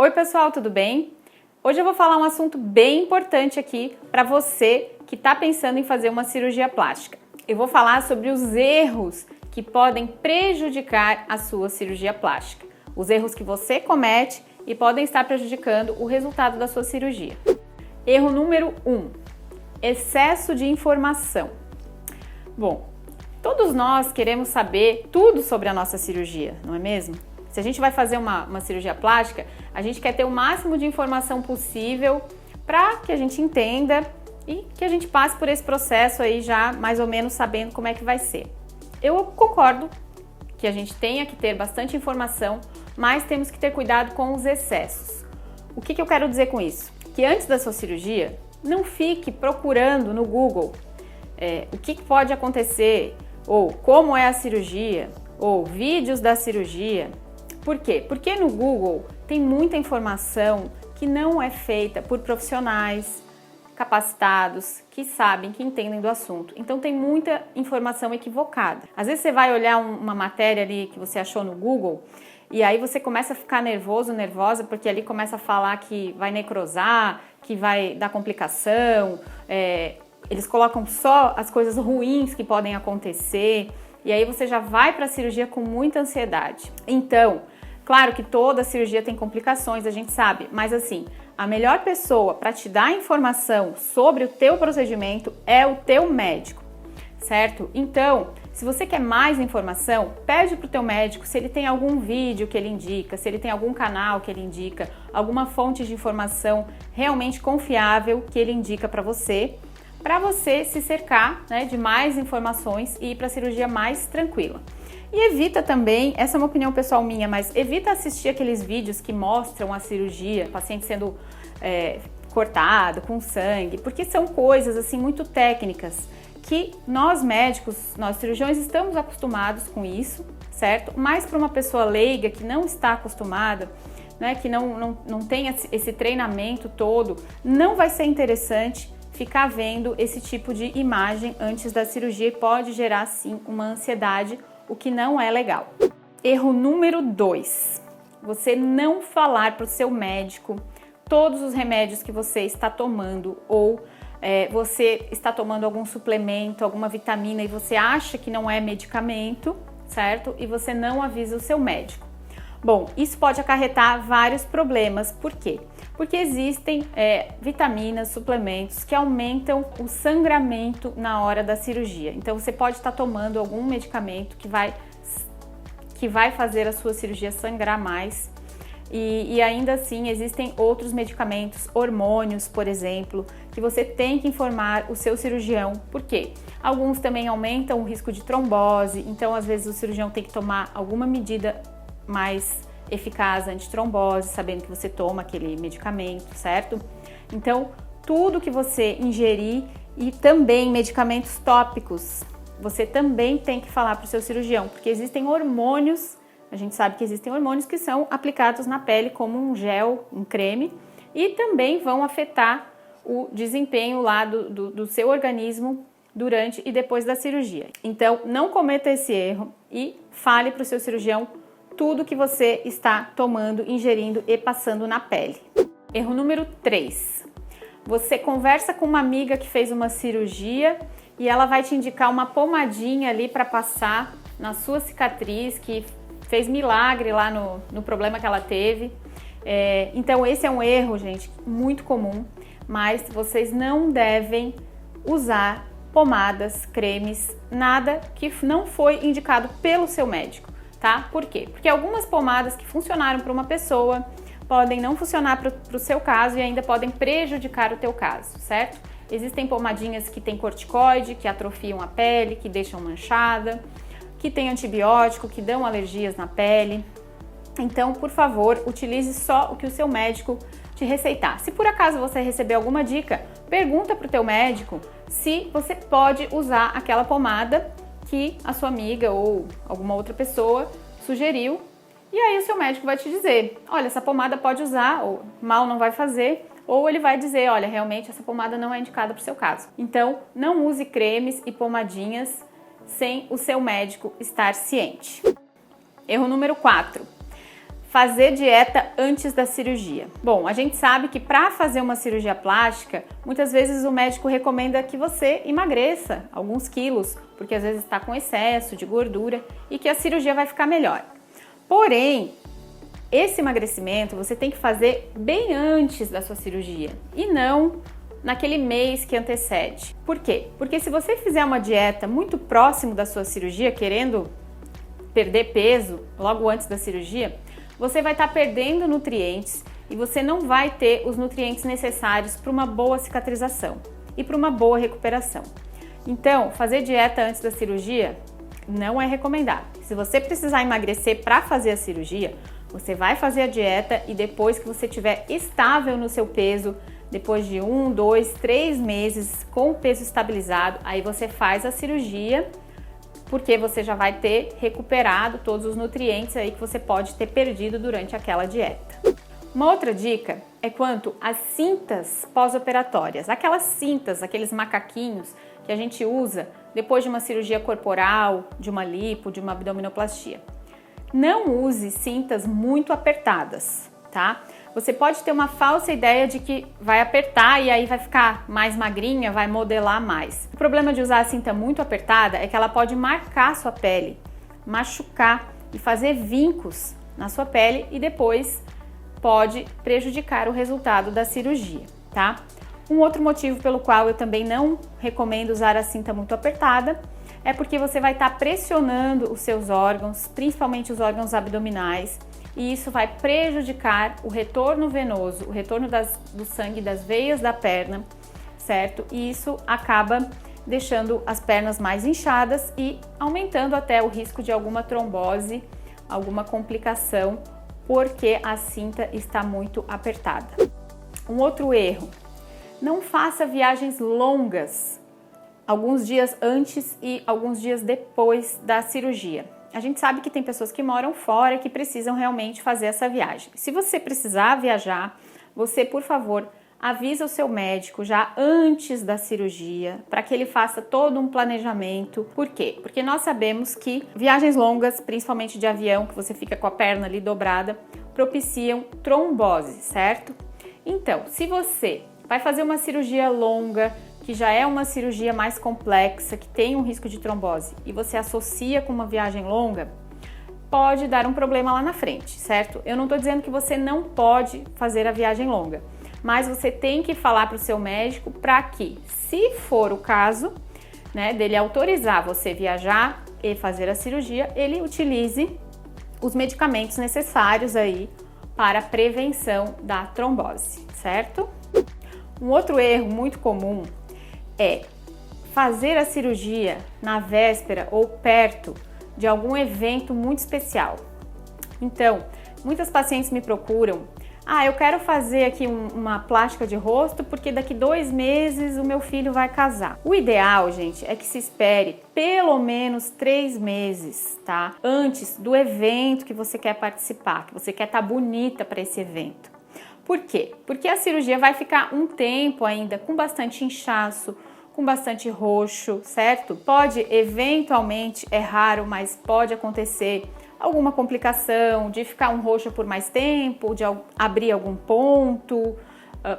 Oi pessoal, tudo bem? Hoje eu vou falar um assunto bem importante aqui para você que está pensando em fazer uma cirurgia plástica. Eu vou falar sobre os erros que podem prejudicar a sua cirurgia plástica. Os erros que você comete e podem estar prejudicando o resultado da sua cirurgia. Erro número 1: excesso de informação. Bom, todos nós queremos saber tudo sobre a nossa cirurgia, não é mesmo? Se a gente vai fazer uma cirurgia plástica, a gente quer ter o máximo de informação possível para que a gente entenda e que a gente passe por esse processo aí já mais ou menos sabendo como é que vai ser. Eu concordo que a gente tenha que ter bastante informação, mas temos que ter cuidado com os excessos. O que eu quero dizer com isso? Que antes da sua cirurgia, não fique procurando no Google o que pode acontecer, ou como é a cirurgia, ou vídeos da cirurgia. Por quê? Porque no Google tem muita informação que não é feita por profissionais capacitados, que sabem, que entendem do assunto. Então tem muita informação equivocada. Às vezes você vai olhar uma matéria ali que você achou no Google e aí você começa a ficar nervoso, nervosa, porque ali começa a falar que vai necrosar, que vai dar complicação, eles colocam só as coisas ruins que podem acontecer. E aí você já vai para a cirurgia com muita ansiedade. Então, claro que toda cirurgia tem complicações, a gente sabe, mas assim, a melhor pessoa para te dar informação sobre o teu procedimento é o teu médico, certo? Então, se você quer mais informação, pede para o teu médico se ele tem algum vídeo que ele indica, se ele tem algum canal que ele indica, alguma fonte de informação realmente confiável que ele indica para você se cercar, né, de mais informações e ir para a cirurgia mais tranquila. E evita também, essa é uma opinião pessoal minha, mas evita assistir aqueles vídeos que mostram a cirurgia, o paciente sendo cortado com sangue, porque são coisas assim muito técnicas que nós médicos, nós cirurgiões estamos acostumados com isso, certo? Mas para uma pessoa leiga que não está acostumada, né, que não tem esse treinamento todo, não vai ser interessante ficar vendo esse tipo de imagem antes da cirurgia e pode gerar sim uma ansiedade, o que não é legal. Erro número 2: você não falar para o seu médico todos os remédios que você está tomando ou você está tomando algum suplemento, alguma vitamina e você acha que não é medicamento, certo? E você não avisa o seu médico. Bom, isso pode acarretar vários problemas. Por quê? Porque existem vitaminas, suplementos que aumentam o sangramento na hora da cirurgia. Então você pode estar tomando algum medicamento que vai fazer a sua cirurgia sangrar mais. E ainda assim existem outros medicamentos, hormônios, por exemplo, que você tem que informar o seu cirurgião. Por quê? Alguns também aumentam o risco de trombose, então às vezes o cirurgião tem que tomar alguma medida mais eficaz antitrombose, sabendo que você toma aquele medicamento, certo? Então, tudo que você ingerir e também medicamentos tópicos, você também tem que falar para o seu cirurgião, porque existem hormônios, a gente sabe que existem hormônios que são aplicados na pele como um gel, um creme, e também vão afetar o desempenho lá do seu organismo durante e depois da cirurgia. Então, não cometa esse erro e fale para o seu cirurgião tudo que você está tomando, ingerindo e passando na pele. Erro número 3: você conversa com uma amiga que fez uma cirurgia e ela vai te indicar uma pomadinha ali para passar na sua cicatriz, que fez milagre lá no problema que ela teve. Então esse é um erro, gente, muito comum, mas vocês não devem usar pomadas, cremes, nada que não foi indicado pelo seu médico. Tá? Por quê? Porque algumas pomadas que funcionaram para uma pessoa podem não funcionar para o seu caso e ainda podem prejudicar o teu caso, certo? Existem pomadinhas que têm corticoide, que atrofiam a pele, que deixam manchada, que têm antibiótico, que dão alergias na pele. Então, por favor, utilize só o que o seu médico te receitar. Se por acaso você receber alguma dica, pergunta para o teu médico se você pode usar aquela pomada que a sua amiga ou alguma outra pessoa sugeriu, e aí o seu médico vai te dizer, olha, essa pomada pode usar, ou mal não vai fazer, ou ele vai dizer, olha, realmente essa pomada não é indicada para o seu caso. Então, não use cremes e pomadinhas sem o seu médico estar ciente. Erro número 4: fazer dieta antes da cirurgia. Bom, a gente sabe que para fazer uma cirurgia plástica, muitas vezes o médico recomenda que você emagreça alguns quilos, porque às vezes está com excesso de gordura e que a cirurgia vai ficar melhor. Porém, esse emagrecimento você tem que fazer bem antes da sua cirurgia e não naquele mês que antecede. Por quê? Porque se você fizer uma dieta muito próximo da sua cirurgia, querendo perder peso logo antes da cirurgia, você vai estar perdendo nutrientes e você não vai ter os nutrientes necessários para uma boa cicatrização e para uma boa recuperação. Então, fazer dieta antes da cirurgia não é recomendado. Se você precisar emagrecer para fazer a cirurgia, você vai fazer a dieta e depois que você estiver estável no seu peso, depois de 1, 2, 3 meses com o peso estabilizado, aí você faz a cirurgia, porque você já vai ter recuperado todos os nutrientes aí que você pode ter perdido durante aquela dieta. Uma outra dica é quanto às cintas pós-operatórias, aquelas cintas, aqueles macaquinhos que a gente usa depois de uma cirurgia corporal, de uma lipo, de uma abdominoplastia. Não use cintas muito apertadas, tá? Você pode ter uma falsa ideia de que vai apertar e aí vai ficar mais magrinha, vai modelar mais. O problema de usar a cinta muito apertada é que ela pode marcar sua pele, machucar e fazer vincos na sua pele e depois pode prejudicar o resultado da cirurgia, tá? Um outro motivo pelo qual eu também não recomendo usar a cinta muito apertada é porque você vai estar pressionando os seus órgãos, principalmente os órgãos abdominais, e isso vai prejudicar o retorno venoso, o retorno do sangue das veias da perna, certo? E isso acaba deixando as pernas mais inchadas e aumentando até o risco de alguma trombose, alguma complicação, porque a cinta está muito apertada. Um outro erro: não faça viagens longas, alguns dias antes e alguns dias depois da cirurgia. A gente sabe que tem pessoas que moram fora e que precisam realmente fazer essa viagem. Se você precisar viajar, você, por favor, avisa o seu médico já antes da cirurgia, para que ele faça todo um planejamento. Por quê? Porque nós sabemos que viagens longas, principalmente de avião, que você fica com a perna ali dobrada, propiciam trombose, certo? Então, se você vai fazer uma cirurgia longa, que já é uma cirurgia mais complexa, que tem um risco de trombose, e você associa com uma viagem longa, pode dar um problema lá na frente, certo? Eu não estou dizendo que você não pode fazer a viagem longa, mas você tem que falar para o seu médico para que, se for o caso, né, dele autorizar você viajar e fazer a cirurgia, ele utilize os medicamentos necessários aí para a prevenção da trombose, certo? Um outro erro muito comum é fazer a cirurgia na véspera ou perto de algum evento muito especial. Então, muitas pacientes me procuram: eu quero fazer aqui uma plástica de rosto porque daqui 2 meses o meu filho vai casar. O ideal, gente, é que se espere pelo menos 3 meses, tá? Antes do evento que você quer participar, que você quer estar bonita para esse evento. Por quê? Porque a cirurgia vai ficar um tempo ainda com bastante inchaço, com bastante roxo, certo? Pode, eventualmente, é raro, mas pode acontecer alguma complicação de ficar um roxo por mais tempo, de abrir algum ponto,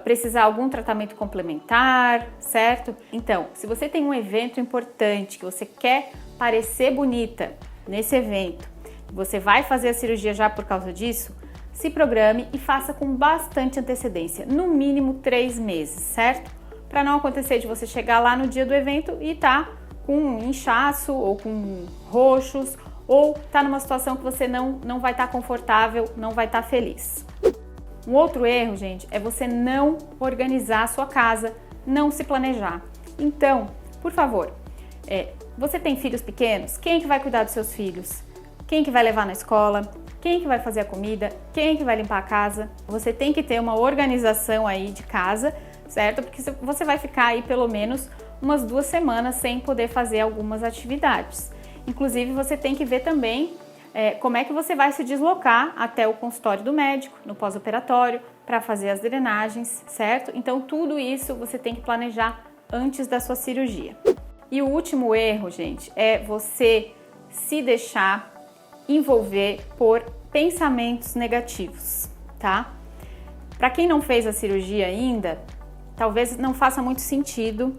precisar de algum tratamento complementar, certo? Então, se você tem um evento importante, que você quer parecer bonita nesse evento, você vai fazer a cirurgia já por causa disso, se programe e faça com bastante antecedência, no mínimo 3 meses, certo? Para não acontecer de você chegar lá no dia do evento e tá com um inchaço ou com roxos, ou tá numa situação que você não vai estar confortável, não vai estar feliz. Um outro erro, gente, é você não organizar a sua casa, não se planejar. Então, por favor, você tem filhos pequenos? Quem que vai cuidar dos seus filhos? Quem que vai levar na escola? Quem que vai fazer a comida? Quem que vai limpar a casa? Você tem que ter uma organização aí de casa, certo? Porque você vai ficar aí pelo menos umas 2 semanas sem poder fazer algumas atividades. Inclusive, você tem que ver também como é que você vai se deslocar até o consultório do médico, no pós-operatório, para fazer as drenagens, certo? Então, tudo isso você tem que planejar antes da sua cirurgia. E o último erro, gente, é você se deixar envolver por pensamentos negativos, tá? Para quem não fez a cirurgia ainda, talvez não faça muito sentido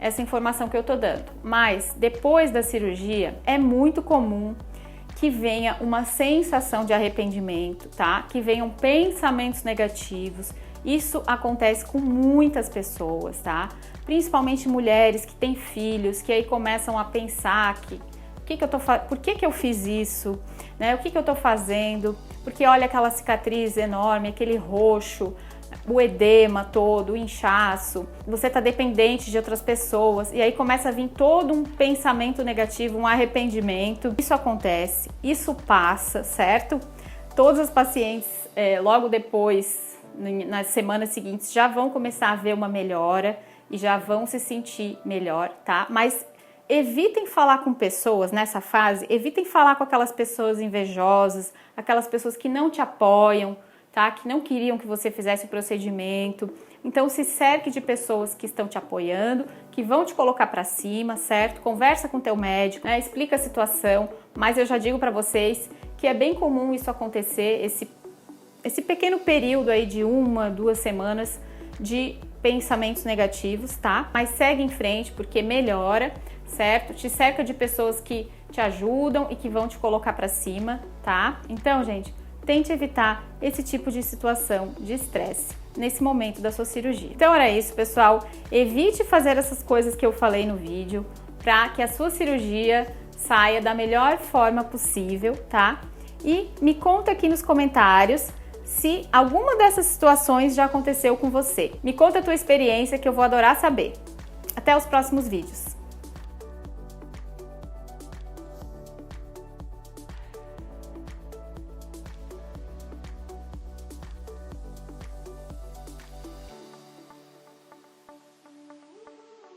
essa informação que eu tô dando, mas depois da cirurgia é muito comum que venha uma sensação de arrependimento, tá? Que venham pensamentos negativos. Isso acontece com muitas pessoas, tá? Principalmente mulheres que têm filhos, que aí começam a pensar que por que eu fiz isso, né? O que eu tô fazendo? Porque olha aquela cicatriz enorme, aquele roxo, o edema todo, o inchaço, você tá dependente de outras pessoas e aí começa a vir todo um pensamento negativo, um arrependimento. Isso acontece, isso passa, certo? Todas as pacientes logo depois, nas semanas seguintes, já vão começar a ver uma melhora e já vão se sentir melhor, tá? Mas evitem falar com pessoas nessa fase, evitem falar com aquelas pessoas invejosas, aquelas pessoas que não te apoiam, tá? Que não queriam que você fizesse o procedimento. Então se cerque de pessoas que estão te apoiando, que vão te colocar para cima, certo? Conversa com teu médico, né? Explica a situação, mas eu já digo para vocês que é bem comum isso acontecer, esse pequeno período aí de 1, 2 semanas de pensamentos negativos, tá? Mas segue em frente porque melhora, certo? Te cerca de pessoas que te ajudam e que vão te colocar para cima, tá? Então, gente, tente evitar esse tipo de situação de estresse nesse momento da sua cirurgia. Então era isso, pessoal. Evite fazer essas coisas que eu falei no vídeo para que a sua cirurgia saia da melhor forma possível, tá? E me conta aqui nos comentários se alguma dessas situações já aconteceu com você. Me conta a tua experiência que eu vou adorar saber. Até os próximos vídeos.